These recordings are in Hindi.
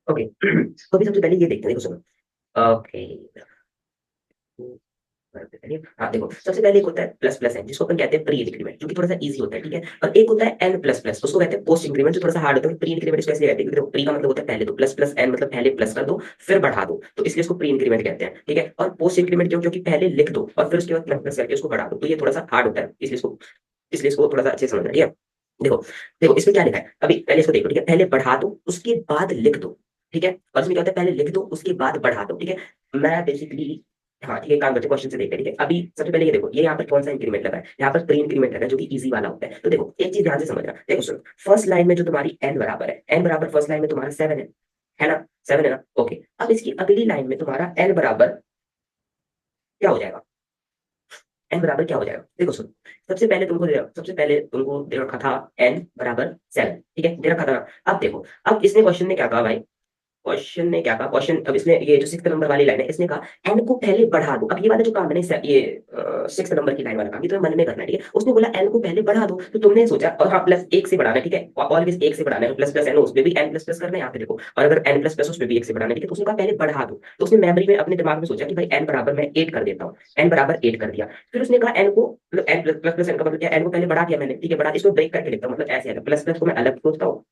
ओके। तो अभी सबसे पहले ये देखते हैं, देखो सुनो। ओके। हाँ देखो, सबसे पहले एक होता है प्लस प्लस एन, जिसको अपन कहते हैं प्री इंक्रीमेंट, जो कि थोड़ा सा इजी होता है, ठीक है। और एक होता है एन प्लस प्लस, उसको कहते हैं पोस्ट इंक्रीमेंट, जो थोड़ा सा हार्ड होता है। प्री इंक्रीमेंट इसको ऐसे कहते हैं, क्योंकि प्री का मतलब होता है पहले, तो प्लस प्लस एन मतलब पहले प्लस कर दो फिर बढ़ा दो, तो इसलिए इसको प्री इंक्रीमेंट कहते हैं, ठीक है। और पोस्ट इंक्रीमेंट क्यों, क्योंकि पहले लिख दो और फिर उसके बाद प्लस प्लस करके उसको बढ़ा दो, तो ये थोड़ा सा हार्ड होता है, इसलिए इसको थोड़ा सा अच्छे से समझना, ठीक है। देखो, देखो इसमें क्या लिखा है, अभी पहले इसको देखो, ठीक है। पहले बढ़ा दो उसके बाद लिख दो, ठीक है। और इसमें क्या होता है, पहले लिख दो उसके बाद बढ़ा दो, ठीक है। मैं बेसिकली, हाँ ठीक है, काम करते क्वेश्चन से देखते हैं, ठीक है। अभी सबसे पहले ये देखो, ये यहाँ पर कौन सा इंक्रीमेंट लगा है, यहाँ पर प्री इंक्रीमेंट लगा है, जो कि इजी वाला होता है। तो देखो एक चीज ध्यान से समझना, देखो सुनो, फर्स्ट लाइन में जो तुम्हारी एन बराबर है, एन बराबर फर्स्ट लाइन में तुम्हारा 7 है ना, 7 है ना, ओके। अब इसकी अगली लाइन में तुम्हारा एन बराबर क्या हो जाएगा, एन बराबर क्या हो जाएगा, देखो सुनो। सबसे पहले तुमको दे रखा था एन बराबर 7, ठीक है, दे रखा था ना। अब देखो, अब इसने क्वेश्चन ने क्या कहा भाई, क्वेश्चन ने क्या कहा, क्वेश्चन अब इसने ये जो 6 नंबर वाली लाइन है, इसने कहा एन को पहले बढ़ा दो। अब ये वाला जो काम मैंने ये 6 नंबर की लाइन वाला काम, ये तो मन में करना है, ठीक है। उसने बोला एन को पहले बढ़ा दो, तो तुमने सोचा, और हाँ प्लस एक से बढ़ाना है, ठीक है, ऑलवेज एक से बढ़ाना है, प्लस प्लस एन उस पे भी एन प्लस प्लस करना है यहाँ पे देखो, और अगर एन प्लस प्लस उस पे भी एक से बढ़ाना है, ठीक है। तो उसने कहा पहले बढ़ा दो, तो उसने मेमोरी में अपने दिमाग में सोचा कि भाई एन बराबर मैं 8 कर देता हूँ, एन बराबर 8 कर दिया। फिर उसने कहा एन को, मतलब एन प्लस प्लस एन का मतलब क्या, एन को पहले बढ़ा दिया मैंने, ठीक है, बढ़ा इसको ब्रेक करके लिखता हूँ, मतलब ऐसे है, प्लस प्लस को मैं अलग सोचता हूँ,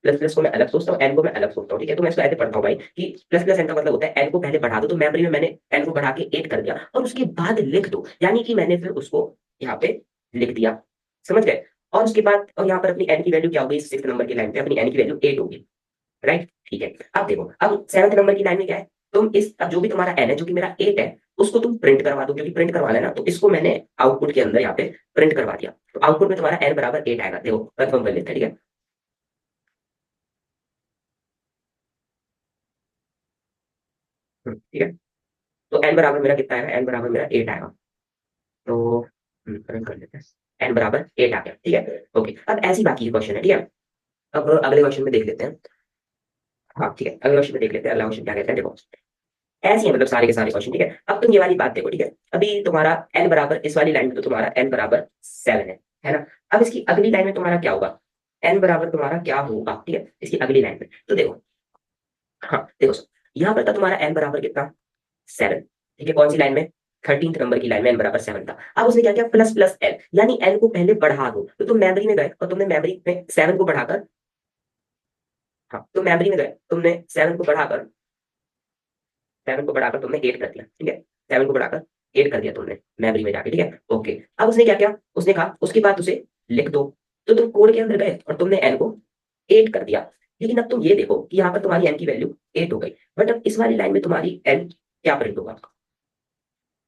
प्लस प्लस को मैं अलग सोचता हूँ, एन को मैं अलग सोचता हूँ, ठीक है। तो मैं इसको ऐसे पढ़ता हूँ भाई कि प्लस प्लस एन का मतलब होता है एन को पहले बढ़ा दो, तो मेमोरी में मैंने एन को बढ़ा के 8 कर दिया और उसके बाद लिख दो, यानी कि मैंने फिर उसको यहाँ पे लिख दिया, समझ गए। और उसके बाद, और यहाँ पर अपनी एन की वैल्यू क्या होगी, 6 नंबर की लाइन पे अपनी एन की वैल्यू 8 होगी, राइट, ठीक है। अब देखो, अब 7 नंबर की लाइन में क्या है, तुम इस, अब जो भी तुम्हारा एन है, जो कि मेरा 8 है, उसको तुम प्रिंट करवा दो, क्योंकि प्रिंट करवाना है ना, तो इसको मैंने आउटपुट के अंदर यहाँ पे प्रिंट करवा दिया, तो आउटपुट में तुम्हारा एन बराबर 8 आएगा, देखो कंफर्म कर लेते हैं, ठीक है। ठीक है, तो एन बराबर मेरा कितना आएगा, एन बराबर मेरा 8 आएगा, तो रन कर लेते हैं। एन बराबर 8 आ गया, ठीक है, ओके। अब ऐसी बाकी की क्वेश्चन है, ठीक है। अब अगले क्वेश्चन में देख लेते हैं, हाँ ठीक है, अगले क्वेश्चन में देख लेते हैं, अगला क्वेश्चन क्या कहते हैं, देखो ऐसे ही है, मतलब सारे के सारे क्वेश्चन, ठीक है। अब तुम ये वाली बात देखो, ठीक है। अभी तुम्हारा एन बराबर, इस वाली लाइन में तो तुम्हारा एन बराबर 7 है ना। अब इसकी अगली लाइन में तुम्हारा क्या होगा, एन बराबर तुम्हारा क्या होगा, ठीक है, इसकी अगली लाइन में, तो देखो, हाँ देखो यहाँ पर था तुम्हारा एन बराबर कितना, 7, ठीक है। कौन सी लाइन में, 13th नंबर की लाइन में एन बराबर 7 था। अब उसने क्या किया, प्लस प्लस एन, यानी एन को पहले बढ़ा दो, तो तुम मेमोरी में गए और तुमने मेमोरी में 7 को बढ़ाकर, हाँ तो मेमोरी में गए, तुमने 7 को बढ़ाकर तुमने 8 कर दिया, ठीक है। 7 को बढ़ाकर 8 कर दिया तुमने मेमोरी में जाके, ठीक है, ओके। अब उसने क्या किया, उसने कहा उसके बाद उसे लिख दो, तो तुम कोड के अंदर गए और तुमने एन को 8 कर दिया। लेकिन अब तुम ये देखो कि यहाँ पर तुम्हारी एन की वैल्यू 8 हो गई, बट अब इस वाली लाइन में तुम्हारी एन क्या प्रिंट होगा,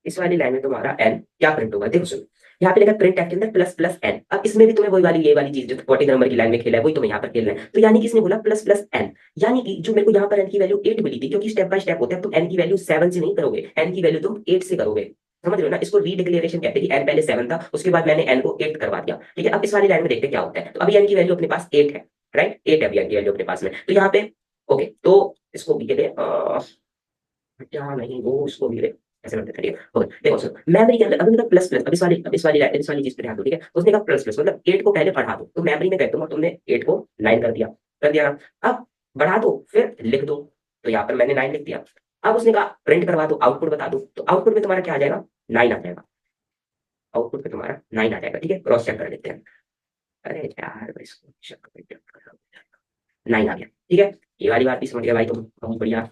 इस वाली लाइन में तुम्हारा एन क्या प्रिंट होगा, देखो सुनो। यहाँ पे लिखा प्रिंट एफ के अंदर प्लस प्लस एन, अब इसमें भी तुम्हें वही वाली ये वाली चीज जो 14 नंबर की लाइन में खेला है, वही तुम्हें यहाँ पर खेलना है। तो यानी कि इसने बोला प्लस प्लस एन, यानी कि जो मेरे को यहाँ पर एन की वैल्यू 8 मिली थी, क्योंकि स्टेप बाय स्टेप होता है, तुम एन की वैल्यू 7 से नहीं करोगे, एन की वैल्यू तुम 8 से करोगे, समझ रहे हो ना। इसको रीडिक्लेरेशन कहते हैं कि एन पहले 7 था, उसके बाद मैंने एन को 8 करवा दिया, ठीक है। अब इस वाली लाइन में देखते हैं क्या होता है, तो अभी एन की वैल्यू अपने पास 8 है, राइट, 8 है अभी एन की वैल्यू अपने पास में, तो यहाँ पे ओके, तो इसको भी के लिए क्या नहीं, वो उसको भी ले, ऐसे करते थे, ठीक है, ओके। देखो सर, मेमोरी के अंदर अभी मतलब प्लस प्लस, अब इस वाली चीज पे ध्यान दो, ठीक है। उसने कहा प्लस प्लस मतलब 8 को पहले बढ़ा दो, तो मेमोरी में कहते हो तुमने 8 को 9 कर दिया ना। अब बढ़ा दो फिर लिख दो, तो यहाँ पर मैंने 9 लिख दिया। अब उसने कहा प्रिंट करवा दो, आउटपुट बता दो, तो आउटपुट में तुम्हारा क्या आ जाएगा, 9 आ जाएगा, आउटपुट में तुम्हारा 9 आ जाएगा, ठीक है। क्रॉस चेक कर लेते हैं, अरे यार मैं इसको check कर लेते हैं। 9 आ गया, ठीक है। ये वाली बात भी समझ गया भाई तुम, बहुत बढ़िया।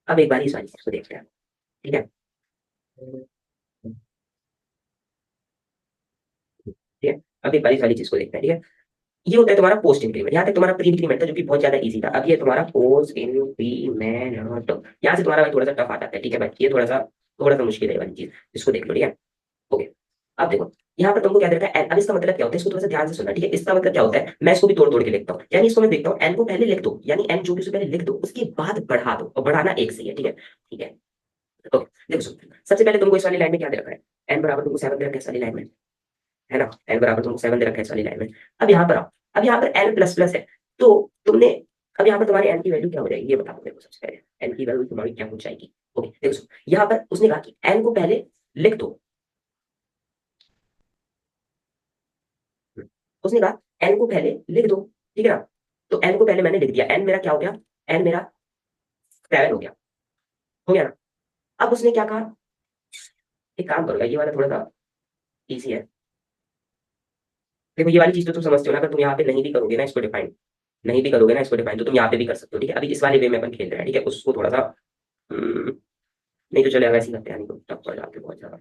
अब एक बार इस वाली चीज को देखते हैं, ठीक है, ठीक है। अब एक बारी सारी चीज को देखते हैं, ठीक है। ये होता है तुम्हारा पोस्ट इंक्रीमेंट, यहाँ तक तुम्हारा प्री इंक्रीमेंट था, जो कि बहुत ज्यादा इजी था। अब ये तुम्हारा पोस्ट इंक्रीमेंट, यहाँ से तुम्हारा भाई थोड़ा सा टफ आ जाता है, ठीक है भाई, ये थोड़ा सा मुश्किल है ये वाली चीज, इसको देख लो, ठीक है, ओके। अब देखो, यहाँ पर तुमको क्या देखा है, अब इसका मतलब क्या होता है, इसको थोड़ा सा ध्यान से सुनना, ठीक है। इसका मतलब क्या होता है, मैं इसको भी तोड़ तोड़ के लिखता हूँ, यानी इसको मैं देखता हूँ, एन को पहले लिख दो, यानी एन जो भी उससे पहले लिख दो, उसके बाद बढ़ा दो, और बढ़ाना एक से ही है, ठीक है, ठीक है, ओके। देखो सुन, सबसे पहले तुमको इस वाली लाइन में क्या दे रखा है, एन बराबर तुमको 7 दे रखा है इस वाली लाइन में, है ना, एन बराबर तुमको 7 दे रखा है इस वाली लाइन में। अब यहाँ पर आओ, अब यहाँ पर एन प्लस प्लस है, तो तुमने, अब यहाँ पर तुम्हारी एन की वैल्यू क्या हो जाएगी, ये बताओ मेरे को सबसे पहले, एन की वैल्यू तुम्हारी क्या हो जाएगी, ओके। देखो सुनो, यहाँ पर उसने कहा कि एन को पहले लिख दो, उसने कहा एन को पहले लिख दो, ठीक है ना। तो एन को पहले मैंने लिख दिया, एन मेरा क्या हो गया, एन मेरा 7 हो गया ना। अब उसने क्या कहा, एक काम करो यार, ये वाला थोड़ा सा इजी है। देखो ये वाली चीज तो तुम समझते हो ना, अगर तुम यहाँ पे नहीं भी करोगे ना इसको डिफाइन, नहीं भी करोगे ना इसको डिफाइन, तो तुम यहाँ पे भी कर सकते हो, ठीक है। अभी इस वाले वे में अपन खेल रहे हैं, ठीक है, उसको थोड़ा सा नहीं तो चलेगा, वैसे ही करते हैं, नहीं तो टफ पड़ जाते हैं बहुत ज्यादा।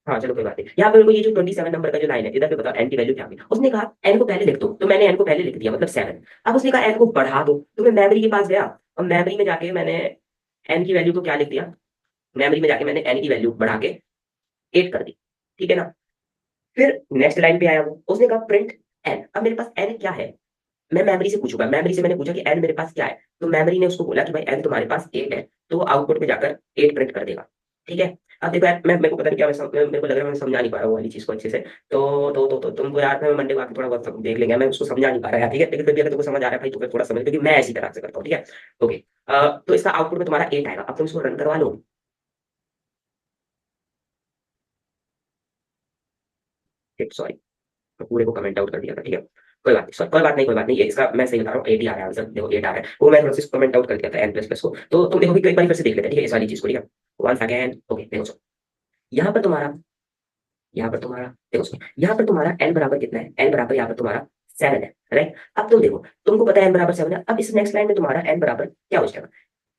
हाँ चलो कोई बात नहीं। यहाँ पे मेरे को ये जो 27 नंबर का जो लाइन है, इधर पे बताओ एन की वैल्यू क्या है। उसने कहा एन को पहले लिख दो, तो मैंने एन को पहले लिख दिया, मतलब 7। अब उसने कहा एन को बढ़ा दो, तो मैं मेमोरी के पास गया, और मेमोरी में जाके मैंने एन की वैल्यू को क्या लिख दिया, मेमोरी में जाके मैंने एन की वैल्यू बढ़ा के 8 कर दी, ठीक है ना। फिर नेक्स्ट लाइन पे आया वो, उसने कहा प्रिंट एन। अब मेरे पास एन क्या है, मैं मेमोरी से पूछूंगा, मेमोरी से मैंने पूछा कि एन मेरे पास क्या है, तो मेमोरी ने उसको बोला कि भाई एन तुम्हारे पास 8 है, तो वो आउटपुट में जाकर 8 प्रिंट कर देगा, ठीक है। अब देखो यार, मैं मेरे को पता नहीं क्या, मेरे को लग रहा है मैं समझा नहीं पा रहा हूँ वाली चीज को अच्छे से। तो तुमको यार, मैं मंडे को आके थोड़ा बहुत देख लेंगे, मैं उसको समझा नहीं पा रहा यार, ठीक है। लेकिन फिर भी अगर तुमको समझ आ रहा है भाई, तो फिर थोड़ा समझ, क्योंकि मैं ऐसी तरह से करता हूँ, ठीक है। ओके, तो इसका आउटपुट में तुम्हारा 8 आएगा। अब तुम इसको रन करवा लो, सॉरी, पूरे को कमेंट आउट कर दिया था, ठीक है। कोई बात नहीं सर, कोई बात नहीं, कोई बात नहीं, ये इसका मैं सही बता रहा हूँ, 8 ही आ रहा है आंसर, देखो 8 आ रहा है, वो मैं थोड़ा सा कमेंट आउट कर दिया था एन प्लस प्लस को। तो तुम देखो कि एक बार फिर से देख लेते हैं, ठीक है, इस वाली चीज को, ठीक है। वन सेकेंड, ओके देखो सर, यहाँ पर तुम्हारा, यहाँ पर तुम्हारा, देखो सर, यहाँ पर तुम्हारा एन बराबर कितना है, एन बराबर यहाँ पर तुम्हारा 7 है, राइट। अब तुम देखो, तुमको पता है एन बराबर 7 है। अब इस नेक्स्ट लाइन में तुम्हारा एन बराबर क्या हो जाएगा,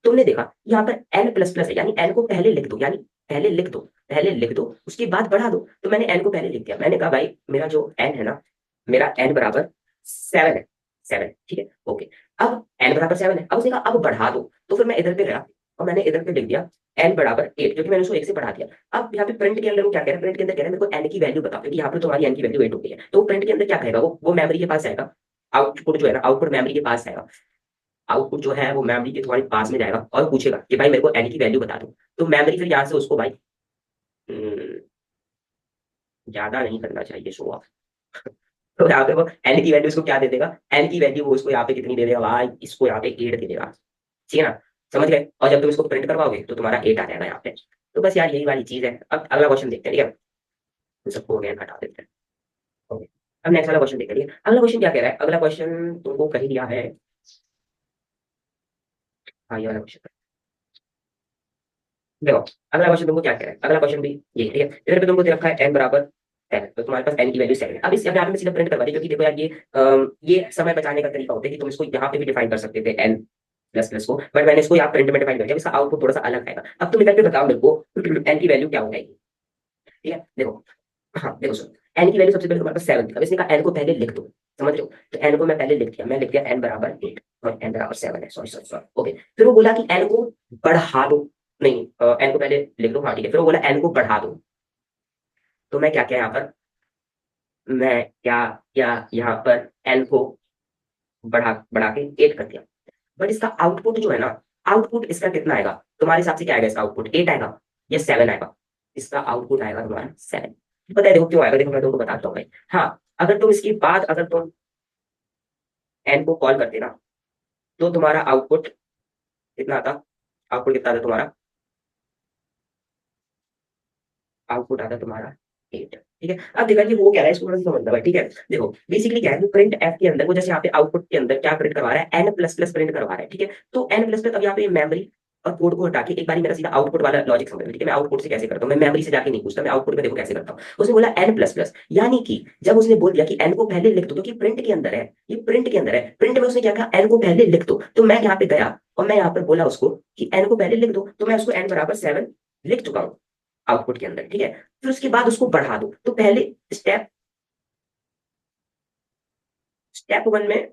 तुमने देखा यहाँ पर एन प्लस प्लस है, यानी एन को पहले लिख दो, यानी पहले लिख दो, पहले लिख दो, उसके बाद बढ़ा दो। तो मैंने एन को पहले लिख दिया, मैंने कहा भाई मेरा जो एन है ना, मेरा एन बराबर 7 है, 7, ठीक है, ओके। अब एन बराबर 7 है, अब उसने कहा अब बढ़ा दो, तो फिर मैं इधर पे गया और मैंने इधर पे लिख दिया एन बराबर 8, क्योंकि मैंने उसको 1 से बढ़ा दिया। अब यहाँ पे प्रिंट के अंदर वो क्या कह रहा है, प्रिंट के अंदर कह रहा है मेरे को एन की वैल्यू बताओ, क्योंकि यहाँ पे तुम्हारी एन की वैल्यू 8 हो गई है। तो प्रिंट के अंदर क्या कहेगा, वो मेमोरी के पास जाएगा, आउटपुट जो है ना, आउटपुट मेमोरी के पास जाएगा, आउटपुट जो है वो मेमोरी के तुम्हारे पास में जाएगा और पूछेगा कि भाई मेरे को एन की वैल्यू बता दो। तो मेमोरी फिर यहाँ से उसको भाई ज्यादा नहीं करना चाहिए शो ऑफ। तो यहाँ पे वो एन की वैल्यू उसको क्या दे देगा, एन की वैल्यू वो उसको यहाँ पे कितनी दे देगा भाई, इसको यहाँ पे 8 दे देगा, ठीक है ना। समझ गए, और जब तुम इसको प्रिंट करवाओगे तो तुम्हारा 8 आ जाएगा यहाँ पे। तो बस यार यही वाली चीज है। अब अगला क्वेश्चन देखते हैं, ठीक है, तो सबको अगेन हटा देते हैं। ओके, अब नेक्स्ट वाला क्वेश्चन देखते हैं, ठीक है? अगला क्वेश्चन क्या कह रहा है, अगला क्वेश्चन तुमको कही दिया है, हाँ ये वाला क्वेश्चन देखो। अगला क्वेश्चन तुमको क्या कह रहा है, अगला क्वेश्चन भी ये, ठीक है। इधर पे तुमको दे रखा है एन बराबर 7, तो तुम्हारे पास एन की वैल्यू 7 है। अब इस यहाँ पे मैं सीधा प्रिंट करवा दी, क्योंकि देखो यार ये समय बचाने का तरीका होता है कि तुम इसको यहाँ पे भी डिफाइन कर सकते थे एन प्लस प्लस को, बट मैंने इसको यहाँ प्रिंट में डिफाइन कर दिया, इसका आउटपुट थोड़ा सा अलग आएगा। अब तुम इधर पे बताओ मेरे को एन की वैल्यू क्या हो जाएगी, ठीक है। देखो, हाँ देखो सर, एन की वैल्यू सबसे पहले तुम्हारे पास 7 थी। अब इसने कहा एन को पहले लिख दो, समझ रहे हो, तो एन को मैं पहले लिख दिया, मैं लिख दिया एन बराबर 8 और एन बराबर 7 है, सॉरी सॉरी सॉरी, ओके। फिर वो बोला कि एन को बढ़ा दो, नहीं एन को पहले लिख दो, हाँ ठीक है। फिर वो बोला एन को बढ़ा दो, तो मैं क्या क्या यहाँ पर, मैं क्या यहाँ पर एन को बढ़ा बढ़ा के 8 कर दिया। बट इसका आउटपुट जो है ना, आउटपुट इसका कितना आएगा तुम्हारे हिसाब से, क्या आएगा इसका आउटपुट, 8 आएगा या 7 आएगा। इसका आउटपुट आएगा तुम्हारा 7। पता है देखो क्यों आएगा, देखो मैं तुमको बताता हूँ भाई। हाँ, अगर तुम इसके बाद अगर तुम एन को कॉल करते ना, तो तुम्हारा आउटपुट कितना आता, आउटपुट कितना आता तुम्हारा, आउटपुट आता तुम्हारा 8, ठीक है। अब देखा कि वो क्या है, इसको थोड़ा सा समझना भाई, ठीक है। देखो बेसिकली क्या है, वो प्रिंट एफ के अंदर वो जैसे यहाँ पे आउटपुट के अंदर क्या प्रिंट करवा रहा है, एन प्लस प्लस प्रिंट करवा रहा है, ठीक है। तो एन प्लस प्लस, अब यहाँ पे मेमोरी और कोड को हटा के एक बार मेरा सीधा आउटपुट वाला लॉजिक समझ में, ठीक है। मैं आउटपुट से कैसे करता हूँ, मैं मेमोरी से जाके नहीं पूछता, मैं आउटपुट में देखो कैसे करता हूँ। उसने बोला एन प्लस प्लस, यानी कि जब उसने बोल दिया कि एन को पहले लिख दो, क्योंकि प्रिंट के अंदर है, ये प्रिंट के अंदर है, प्रिंट में उसने क्या कहा एन को पहले लिख दो, तो मैं यहाँ पे गया और मैं यहाँ पर बोला उसको कि एन को पहले लिख दो, तो मैं उसको एन बराबर 7 लिख चुका हूँ आउटपुट के अंदर, ठीक है। फिर उसके बाद उसको बढ़ा दो, तो पहले स्टेप स्टेप वन में,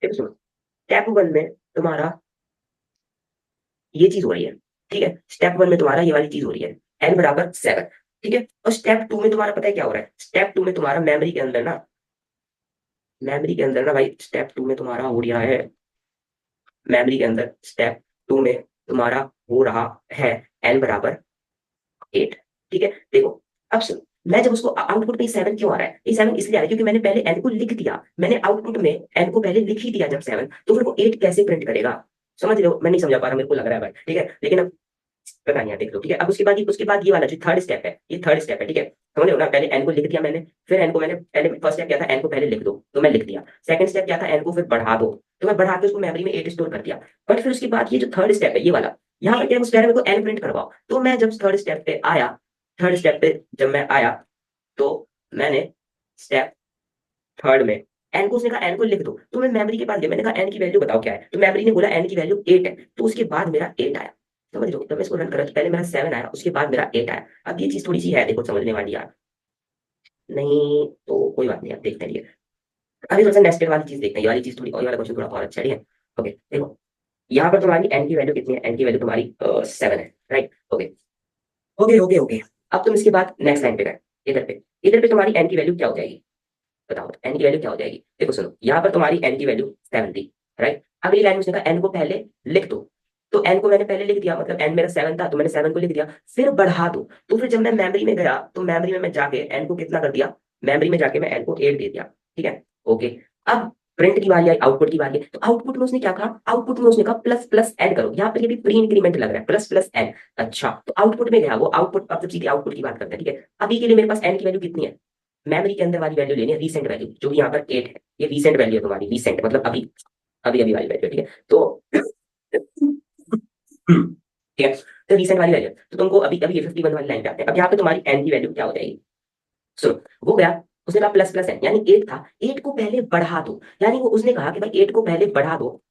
देखो सुनो, स्टेप वन में तुम्हारा ये चीज हो रही है, ठीक है। स्टेप वन में तुम्हारा ये वाली चीज हो रही है, एन बराबर 7, ठीक है। और स्टेप टू में तुम्हारा पता है क्या हो रहा है, स्टेप टू में तुम्हारा मेमोरी के अंदर ना, मेमोरी के अंदर ना भाई, स्टेप टू में तुम्हारा हो रहा है, मेमोरी के अंदर स्टेप टू में तुम्हारा हो रहा है एन बराबर 8, ठीक है। देखो अब सुनो, मैं जब उसको आउटपुट में 7 क्यों आ रहा है, ये 7 इसलिए आ रहा है क्योंकि मैंने पहले एन को लिख दिया, मैंने आउटपुट में एन को पहले लिख ही दिया जब 7, तो फिर वो 8 कैसे प्रिंट करेगा। समझ रहे हो, मैं नहीं समझा पा रहा, मेरे को लग रहा है भाई, ठीक है। लेकिन अब पता नहीं, देख लो, ठीक है। अब उसके बाद ये वाला जो थर्ड स्टेप है, ये थर्ड स्टेप है, ठीक है, समझ रहे हो ना। पहले एन को लिख दिया मैंने, फिर एन को मैंने पहले फर्स्ट स्टेप क्या था, एन को पहले लिख दो, तो मैं लिख दिया। सेकंड स्टेप क्या था, एन को फिर बढ़ा दो, तो मैं बढ़ा के उसको मेमोरी में 8 स्टोर कर दिया। बट फिर उसके बाद ये जो थर्ड स्टेप है, ये वाला, यहाँ पर क्या है, उस मेरे को एन प्रिंट करवाओ। तो मैं जब थर्ड स्टेप पे आया, थर्ड स्टेप पे जब मैं आया, तो मैंने स्टेप थर्ड में एन को, उसने कहा एन को लिख दो, तो मैं मेमोरी के पास गया, मैंने कहा एन की वैल्यू बताओ क्या है, तो मेमोरी ने बोला एन की वैल्यू 8 है। तो उसके बाद मेरा 8 आया, समझ लो, जब मैं इसको रन करा तो पहले मेरा 7 आया, उसके बाद मेरा 8 आया। अब ये चीज थोड़ी सी है देखो समझने वाली यार, नहीं तो कोई बात नहीं, आप देखते रहिए। अभी थोड़ा सा नेस्टेड वाली चीज देखते हैं, ये वाली चीज थोड़ी, और ये वाला क्वेश्चन थोड़ा और अच्छा है, ठीक है। ओके देखो, यहाँ पर तुम्हारी एन की वैल्यू कितनी है, एन की वैल्यू तुम्हारी 7 है, right. Okay okay okay okay. अब तुम इसके बाद नेक्स्ट लाइन पे गए, इधर पे तुम्हारी एन की वैल्यू क्या हो जाएगी, बताओ एन की वैल्यू क्या हो जाएगी। देखो सुनो, यहाँ पर तुम्हारी एन की वैल्यू 7 थी, राइट। अगली लाइन में उसने कहा एन को पहले लिख दो, तो एन को मैंने पहले लिख दिया, मतलब एन मेरा 7 था तो मैंने 7 को लिख दिया, फिर बढ़ा दो। तो फिर जब मैं मेमोरी में गया, तो मेमोरी में मैं जाके एन को कितना कर दिया, मेमोरी में जाके मैं एन को 8 दे दिया, ठीक है। ओके, अब प्रिंट की बारी आई, आउटपुट की बारी है। तो आउटपुट में उसने क्या कहा, आउटपुट में उसने कहा प्लस प्लस एड करो, यहाँ पर ये भी प्री इंक्रीमेंट लग रहा है, प्लस प्लस एड। अच्छा, तो आउटपुट में गया वो आउटपुट, अब सीधे आउटपुट की बात करते हैं, ठीक है। अभी के लिए मेरे पास एन की वैल्यू कितनी है, मेमोरी के अंदर वाली वैल्यू लेनी है, रीसेंट वैल्यू, जो कि यहाँ पर 8 है, ये रीसेंट वैल्यू है तुम्हारी, रीसेंट मतलब अभी अभी अभी वाली वैल्यू, ठीक है। तो ठीक है, तो रीसेंट वाली वैल्यू, तो तुमको अभी अभी ये 51 वाली लाइन पे आते हैं। अब यहाँ पे तुम्हारी एन की वैल्यू क्या हो जाएगी, सुनो। वो गया, उसने कहा प्लस प्लस एन, यानी 8 था, 8 को पहले बढ़ा दो, यानी वो उसने कहा कि भाई 8 को पहले बढ़ा दो,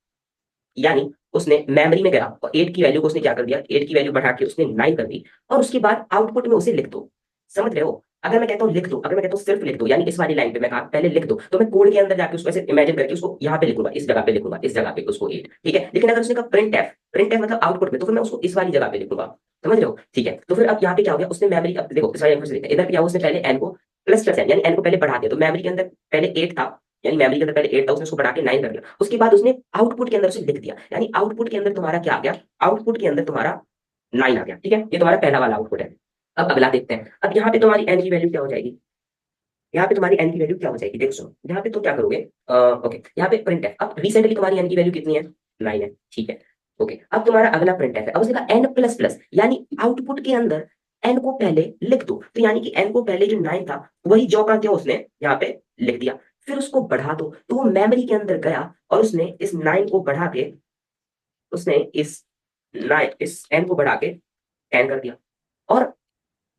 यानी उसने मेमोरी में गया और 8 की वैल्यू को उसने क्या कर दिया, 8 की वैल्यू बढ़ा के उसने 9 कर दी, और उसके बाद आउटपुट में उसे लिख दो, समझ रहे हो। अगर मैं कहता हूँ लिख दो, अगर मैं कहता हूँ सिर्फ लिख दो, यानी इस वाली लाइन पे मैं कहा पहले लिख दो, तो मैं कोड के अंदर जाके उसको ऐसे इमेजिन करके उसको यहाँ पे लिखूंगा, इस जगह पे लिखूंगा, इस जगह पे उसको 8, ठीक है। लेकिन अगर उसने कहा प्रिंट एफ मतलब आउटपुट में, तो फिर मैं उसको इस वाली जगह पे लिखूंगा, समझ रहे हो, ठीक है। तो फिर अब यहाँ पे क्या हो गया, उसने मेमोरी, अब देखो इस वाली से इधर पे क्या हुआ, उसने पहले एन को प्लस प्लस एन, यानी एन को पहले बढ़ा दिया, तो मेमोरी के अंदर पहले 8 था, यानी मेमोरी के अंदर पहले 8 था, उसने उसको बढ़ा के 9 कर दिया। उसके बाद उसने आउटपुट के अंदर उसे लिख दिया, यानी आउटपुट के अंदर तुम्हारा क्या आ गया, आउटपुट के अंदर तुम्हारा 9 आ गया, ठीक है। ये तुम्हारा पहला वाला आउटपुट है। अब अगला देखते हैं, अब यहाँ पे तुम्हारी एन की वैल्यू क्या हो जाएगी, यहाँ पे तुम्हारी एन की वैल्यू क्या हो जाएगी, देखो सुनो, यहाँ पे तो क्या करोगे, ओके, यहाँ पे प्रिंट है, अब रिसेंटली तुम्हारी एन की वैल्यू कितनी है, 9 है, ठीक है। ओके, अब तुम्हारा अगला प्रिंट है, अब उसने कहा एन प्लस प्लस, यानी आउटपुट के अंदर एन को पहले लिख दो, तो यानी कि एन को पहले जो 9 था वही जो का क्या उसने यहाँ पे लिख दिया, फिर उसको बढ़ा दो, तो वो मेमोरी के अंदर गया और उसने इस 9 को बढ़ा के, उसने इस एन को बढ़ा के 10 कर दिया, और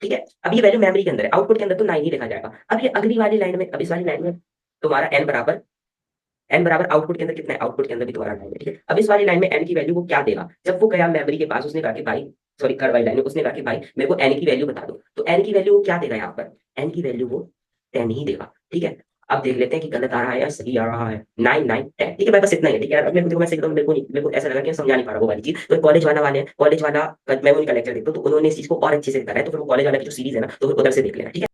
ठीक है। अब ये वैल्यू मेमोरी के अंदर है, आउटपुट के अंदर तो 9 ही लिखा जाएगा। अब ये अगली वाली लाइन में, अब इस वाली लाइन में तुम्हारा एन बराबर आउटपुट के अंदर कितना है, आउटपुट के अंदर भी तुम्हारा 9 है, ठीक है। अब इस वाली लाइन में एन की वैल्यू वो क्या देगा, जब वो गया मेमोरी के पास, उसने कहा कि भाई, सॉरी थर्ड वाली लाइन में उसने कहा कि भाई मेरे को एन की वैल्यू बता दो, तो एन की वैल्यू वो क्या देगा, यहाँ पर एन की वैल्यू वो 10 ही देगा, ठीक है। अब देख लेते हैं कि गलत आ रहा है या सही आ रहा है, 9 9 10, ठीक है भाई, बस इतना ही है, ठीक है। अब मेरे को देखो, मैं सही बताऊं, मेरे को नहीं, मेरे को ऐसा लगा कि मैं समझा नहीं पा रहा वो वाली चीज, तो कॉलेज वाला वाले हैं, कॉलेज वाला मैं उनका लेक्चर देखता हूँ, तो उन्होंने इस चीज को और अच्छे से बताया है, तो फिर वो कॉलेज वाला की जो सीरीज है ना, तो फिर उधर से देख लेना, ठीक है।